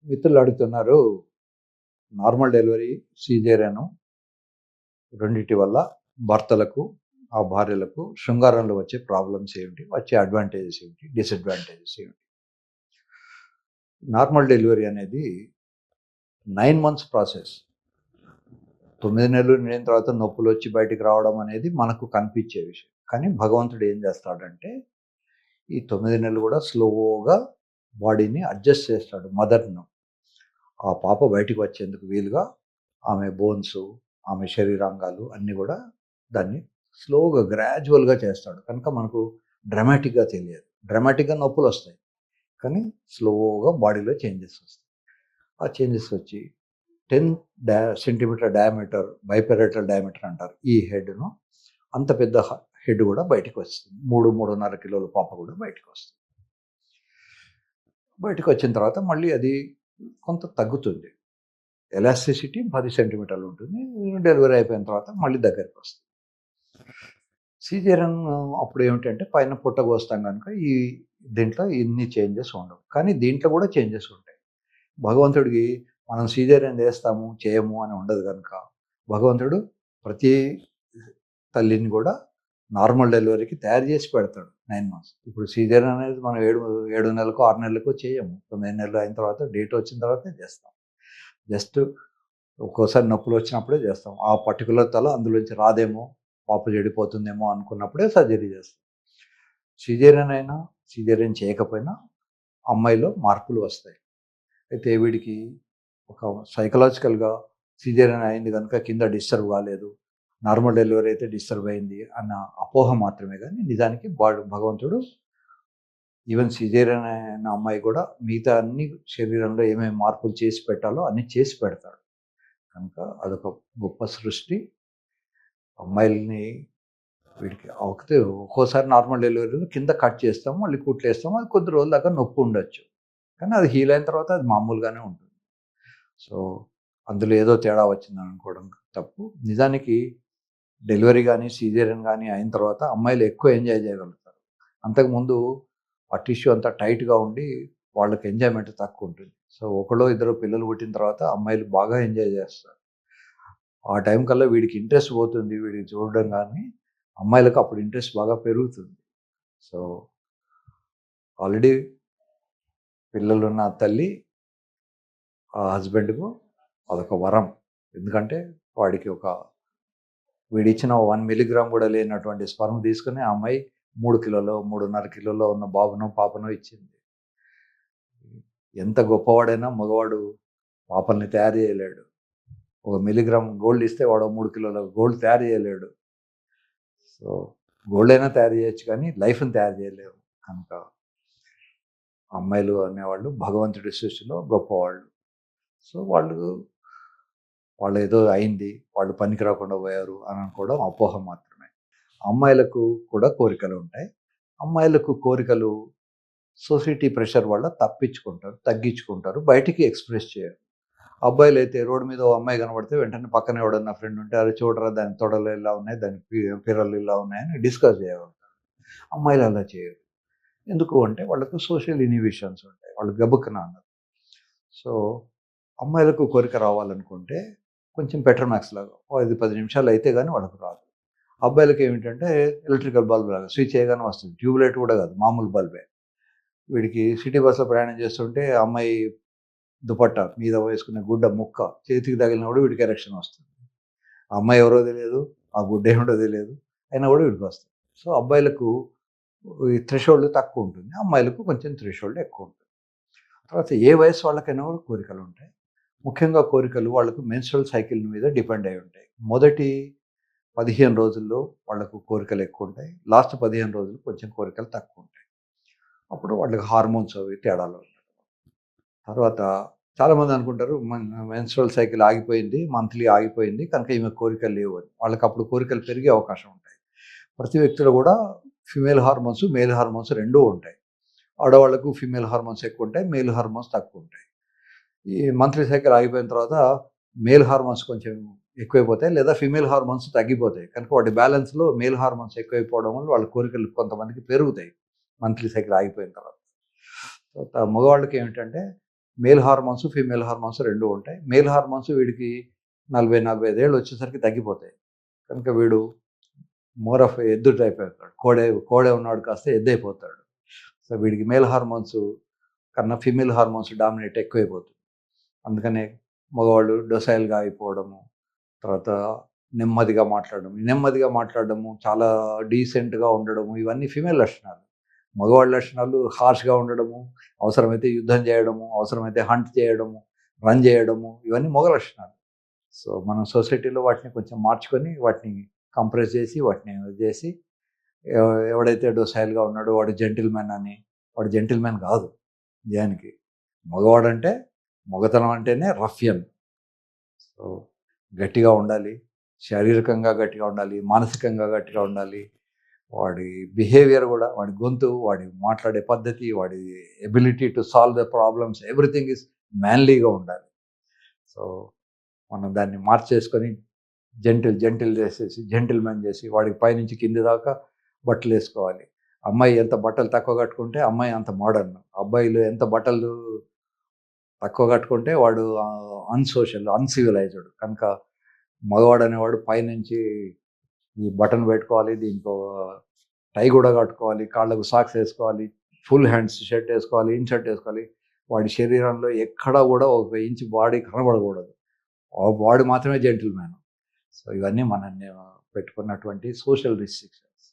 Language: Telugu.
మిత్రులు అడుగుతున్నారు, నార్మల్ డెలివరీ, సిజేరియను రెండిటి వల్ల భర్తలకు, ఆ భార్యలకు శృంగారంలో వచ్చే ప్రాబ్లమ్స్ ఏమిటి? వచ్చే అడ్వాంటేజెస్ ఏమిటి? డిసడ్వాంటేజెస్ ఏమిటి? నార్మల్ డెలివరీ అనేది 9 మంత్స్ ప్రాసెస్. 9 నెలలు నిండిన తర్వాత నొప్పులు వచ్చి బయటికి రావడం అనేది మనకు కనిపించే విషయం. కానీ భగవంతుడు ఏం చేస్తాడంటే, ఈ 9 నెలలు కూడా స్లోగా బాడీని అడ్జస్ట్ చేస్తాడు మదర్‌ను. ఆ పాప బయటికి వచ్చేందుకు వీలుగా ఆమె బోన్స్, ఆమె శరీరాంగాలు అన్నీ కూడా దాన్ని స్లోగా గ్రాడ్యువల్గా చేస్తాడు. కనుక మనకు డ్రమాటిక్గా తెలియదు. డ్రమాటిక్గా నొప్పులు వస్తాయి, కానీ స్లోగా బాడీలో చేంజెస్ వస్తాయి. ఆ చేంజెస్ వచ్చి 10 సెంటీమీటర్ డయామీటర్, బైపెరేటల్ డయామీటర్ అంటారు ఈ హెడ్ను. అంత పెద్ద హెడ్ కూడా బయటికి వస్తుంది. 3-3.5 కిలోల పాప కూడా బయటికి వస్తుంది. బయటకు వచ్చిన తర్వాత మళ్ళీ అది కొంత తగ్గుతుంది. ఎలాస్టిసిటీ 10 సెంటీమీటర్లు ఉంటుంది. డెలివరీ అయిపోయిన తర్వాత మళ్ళీ దగ్గరికి వస్తుంది. సిజేరియన్ అప్పుడు ఏమిటంటే పైన పుట్ట కోస్తాం కనుక దీంట్లో ఇన్ని చేంజెస్ ఉండవు. కానీ దీంట్లో కూడా చేంజెస్ ఉంటాయి. భగవంతుడికి మనం సిజేరియన్ చేస్తాము, చేయము అని ఉండదు కనుక భగవంతుడు ప్రతి తల్లిని కూడా నార్మల్ డెలివరీకి తయారు చేసి పెడతాడు 9 మంత్స్. ఇప్పుడు సిజేరియన్ అనేది మనం 7 నెలలకు 6 నెలలకు చేయము. 9 నెలలు అయిన తర్వాత డేట్ వచ్చిన తర్వాతే చేస్తాం. జస్ట్ ఒక్కోసారి నొప్పులు వచ్చినప్పుడే చేస్తాం. ఆ పర్టికులర్ తల అందులోంచి రాదేమో, పాప చెడిపోతుందేమో అనుకున్నప్పుడే సర్జరీ చేస్తాం. సిజేరియన్ అయినా, సిజేరియన్ చేయకపోయినా అమ్మాయిలో మార్పులు వస్తాయి. అయితే వీడికి ఒక సైకలాజికల్గా సిజేరియన్ అయింది కనుక కింద డిస్టర్బ్ కాలేదు, నార్మల్ డెలివరీ అయితే డిస్టర్బ్ అయింది అన్న అపోహ మాత్రమే. కానీ నిజానికి భగవంతుడు ఈవెన్ సిజేరియన్ అయిన అమ్మాయి కూడా మిగతా అన్ని శరీరంలో ఏమేమి మార్పులు చేసి పెట్టాలో అన్నీ చేసి పెడతాడు. కనుక అదొక గొప్ప సృష్టి. అమ్మాయిల్ని వీడికి ఒక్కోసారి నార్మల్ డెలివరీలో కింద కట్ చేస్తాము, మళ్ళీ కుట్లు వేస్తాము. అది కొద్ది రోజుల దాకా నొప్పి ఉండొచ్చు, కానీ అది హీల్ అయిన తర్వాత అది మామూలుగానే ఉంటుంది. సో అందులో ఏదో తేడా వచ్చిందని అనుకోవడం తప్పు. నిజానికి డెలివరీ కానీ సిజేరియన్ కానీ అయిన తర్వాత అమ్మాయిలు ఎక్కువ ఎంజాయ్ చేయగలుగుతారు. అంతకుముందు ఆ టిష్యూ అంతా టైట్గా ఉండి వాళ్ళకి ఎంజాయ్మెంట్ తక్కువ ఉంటుంది. సో ఒకళ్ళో ఇద్దరు పిల్లలు పుట్టిన తర్వాత అమ్మాయిలు బాగా ఎంజాయ్ చేస్తారు. ఆ టైం కల్లా వీడికి ఇంట్రెస్ట్ పోతుంది, వీడికి చూడడం కానీ అమ్మాయిలకు అప్పుడు ఇంట్రెస్ట్ బాగా పెరుగుతుంది. సో ఆల్రెడీ పిల్లలున్న తల్లి ఆ హస్బెండ్కు అదొక వరం. ఎందుకంటే వాడికి వీడిచ్చిన 1 మిల్లీగ్రామ్ కూడా లేనటువంటి స్పర్మ్ తీసుకుని ఆ అమ్మాయి 3 కిలోలో 3.5 కిలోలో ఉన్న బాబునో పాపనో ఇచ్చింది. ఎంత గొప్పవాడైనా మగవాడు పాపల్ని తయారు చేయలేడు. 1 మిల్లీగ్రామ్ గోల్డ్ ఇస్తే వాడు 3 కిలోల గోల్డ్ తయారు చేయలేడు. సో గోల్డ్ అయినా తయారు చేయొచ్చు, కానీ లైఫ్ని తయారు చేయలేవు. కనుక అమ్మాయిలు అనేవాళ్ళు భగవంతుడి సృష్టిలో గొప్పవాళ్ళు. సో వాళ్ళు ఏదో అయింది, వాళ్ళు పనికి రాకుండా పోయారు అని అనుకోవడం అపోహ మాత్రమే. అమ్మాయిలకు కూడా కోరికలు ఉంటాయి. అమ్మాయిలకు కోరికలు సొసైటీ ప్రెషర్ వల్ల తగ్గించుకుంటారు, బయటికి ఎక్స్ప్రెస్ చేయరు. అబ్బాయిలు అయితే రోడ్డు మీద ఓ అమ్మాయి కనబడితే వెంటనే పక్కన ఎవడన్నా ఫ్రెండ్ ఉంటే అది చూడరా, దాని తొడలు ఇలా ఉన్నాయి, దాని పిర్రలు ఇలా ఉన్నాయని డిస్కస్ చేయగలుగుతారు. అమ్మాయిలు అలా చేయరు. ఎందుకు అంటే వాళ్ళకు సోషల్ ఇన్హిబిషన్స్ ఉంటాయి, వాళ్ళు గబుక్కున అన్నారు. సో అమ్మాయిలకు కోరిక రావాలనుకుంటే కొంచెం పెట్రోమాక్స్ లాగా 5-10 నిమిషాలు అయితే కానీ వాళ్ళకు రాదు. అబ్బాయిలకి ఏమిటంటే ఎలక్ట్రికల్ బల్బ్ లాగా స్విచ్ చేయగానే వస్తుంది. ట్యూబ్లైట్ కూడా కాదు, మామూలు బల్బే. వీడికి సిటీ బస్సులో ప్రయాణం చేస్తుంటే అమ్మాయి దుపట్టా మీద వేసుకునే గుడ్డ ముక్క చేతికి తగిలినప్పుడు వీడికి ఎరెక్షన్ వస్తుంది. ఆ అమ్మాయి ఎవరో తెలియదు, ఆ గుడ్డ ఏమిటో తెలియదు, అయినా కూడా వీడికి వస్తుంది. సో అబ్బాయిలకు ఈ థ్రెషోల్డ్ తక్కువ ఉంటుంది, అమ్మాయిలకు కొంచెం థ్రెషోల్డ్ ఎక్కువ ఉంటుంది. తర్వాత ఏ వయసు వాళ్ళకైనా కూడా కోరికలు ఉంటాయి. ముఖ్యంగా కోరికలు వాళ్ళకు మెన్స్ట్రువల్ సైకిల్ మీద డిపెండ్ అయి ఉంటాయి. మొదటి 15 రోజుల్లో వాళ్ళకు కోరికలు ఎక్కువ ఉంటాయి, లాస్ట్ 15 రోజులు కొంచెం కోరికలు తక్కువ ఉంటాయి. అప్పుడు వాళ్ళకి హార్మోన్స్ అవి తేడాలు ఉంటాయి. తర్వాత చాలామంది అనుకుంటారు మెన్స్ట్రువల్ సైకిల్ ఆగిపోయింది, మంత్లీ ఆగిపోయింది కనుక ఈమె కోరికలు లేవు అని. వాళ్ళకి అప్పుడు కోరికలు పెరిగే అవకాశం ఉంటాయి. ప్రతి వ్యక్తిలో కూడా ఫిమేల్ హార్మోన్స్, మేల్ హార్మోన్స్ రెండూ ఉంటాయి. ఆడవాళ్లకు ఫిమేల్ హార్మోన్స్ ఎక్కువ ఉంటాయి, మేల్ హార్మోన్స్ తక్కువ ఉంటాయి. ఈ మంత్లీ సైకిల్ ఆగిపోయిన తర్వాత మేల్ హార్మోన్స్ కొంచెం ఎక్కువైపోతాయి, లేదా ఫిమేల్ హార్మోన్స్ తగ్గిపోతాయి. కనుక వాటి బ్యాలెన్స్లో మేల్ హార్మోన్స్ ఎక్కువైపోవడం వల్ల వాళ్ళ కోరికలు కొంతమందికి పెరుగుతాయి మంత్లీ సైకిల్ ఆగిపోయిన తర్వాత. మగవాళ్ళకి ఏమిటంటే మేల్ హార్మోన్స్, ఫీమేల్ హార్మోన్స్ 2 ఉంటాయి. మేల్ హార్మోన్స్ వీడికి 40, 45 ఏళ్ళు వచ్చేసరికి తగ్గిపోతాయి. కనుక వీడు మోర్ ఆఫ్ ఎద్దు టైప్ అవుతాడు. కోడే ఉన్నాడు కాస్త ఎద్దయిపోతాడు. సో వీడికి మేల్ హార్మోన్స్ కన్నా ఫీమేల్ హార్మోన్స్ డామినేట్ ఎక్కువైపోతుంది. అందుకనే మగవాళ్ళు డొసైల్‌గా అయిపోవడము, తర్వాత నెమ్మదిగా మాట్లాడడము, చాలా డీసెంట్‌గా ఉండడము, ఇవన్నీ ఫీమేల్ లక్షణాలు. మగవాళ్ళ లక్షణాలు హార్ష్‌గా ఉండడము, అవసరమైతే యుద్ధం చేయడము, అవసరమైతే హంట్ చేయడము, రన్ చేయడము, ఇవన్నీ మగ లక్షణాలు. సో మనం సొసైటీలో వాటిని కొంచెం మార్చుకొని, వాటిని కంప్రెస్ చేసి, వాటిని ఇది చేసి, ఎవడైతే డొసైల్‌గా ఉన్నాడో వాడు జెంటిల్‌మెన్ అని, వాడు జెంటిల్‌మెన్ కాదు నిజానికి. మగవాడంటే, మగతనం అంటేనే రఫియన్. సో గట్టిగా ఉండాలి, శారీరకంగా గట్టిగా ఉండాలి, మానసికంగా గట్టిగా ఉండాలి. వాడి బిహేవియర్ కూడా, వాడి గొంతు, వాడి మాట్లాడే పద్ధతి, వాడి ability to solve the problems, everything is మ్యాన్లీగా ఉండాలి. సో మనం దాన్ని మార్చేసుకొని జెంటిల్ చేసేసి, జెంటిల్‌మెన్ చేసి, వాడికి పైనుంచి కింది దాకా బట్టలేసుకోవాలి. అమ్మాయి ఎంత బట్టలు తక్కువ కట్టుకుంటే అమ్మాయి అంత మోడర్న్. అబ్బాయిలు ఎంత బట్టలు తక్కువ కట్టుకుంటే వాడు అన్‌సోషల్, అన్‌సివిలైజ్డ్. కనుక మగవాడనేవాడు పైనుంచి ఈ బటన్ పెట్టుకోవాలి, దీనికో టై కూడా కట్టుకోవాలి, కాళ్ళకు సాక్స్ వేసుకోవాలి, ఫుల్ హ్యాండ్స్ షర్ట్ వేసుకోవాలి, ఇన్‌షర్ట్ వేసుకోవాలి. వాడి శరీరంలో ఎక్కడా కూడా ఒక ఇంచు బాడీ కనబడకూడదు. వాడు మాత్రమే జెంటిల్‌మ్యాన్. సో ఇవన్నీ మనం పెట్టుకున్నటువంటి సోషల్ రిస్ట్రిక్షన్స్.